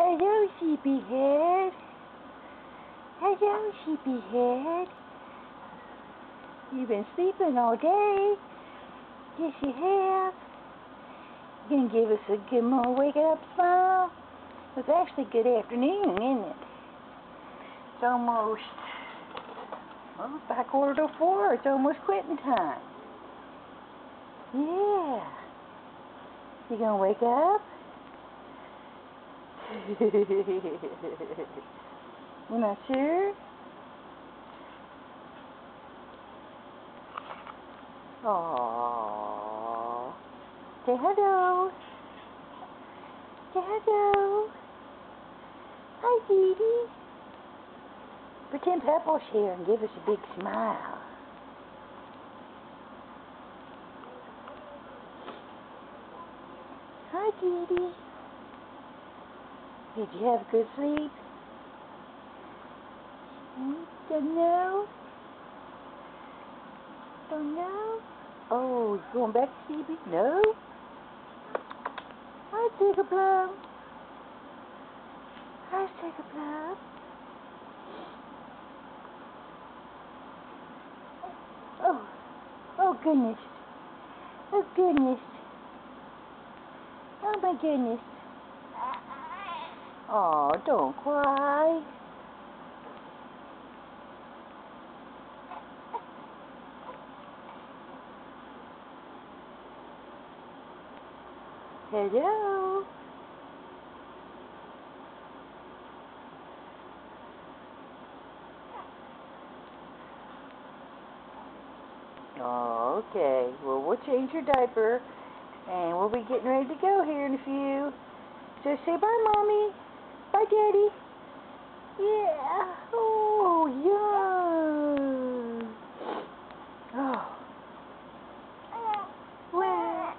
Hello, sleepyhead. Hello, sleepyhead. You've been sleeping all day. Yes, you have. You gonna give us a good more wake up smile? It's actually good afternoon, isn't it? It's almost, well, it's about 3:45. It's almost quitting time. Yeah. You gonna wake up? You're not sure? Aww. Say hello. Say hello. Hi, Dee Dee. Pretend Pepple's here and give us a big smile. Hi, Dee Dee. Did you have a good sleep? Don't know? Don't know? Oh, you going back to sleepy? No? Hi, Tiger Plum. Hi, Tiger Plum. Oh, oh goodness. Oh goodness. Oh my goodness. Oh, don't cry. Hello. Oh, okay. Well, we'll change your diaper, and we'll be getting ready to go here in a few. So say bye, Mommy. Bye, Daddy. Yeah. Oh, yum. Oh. Well.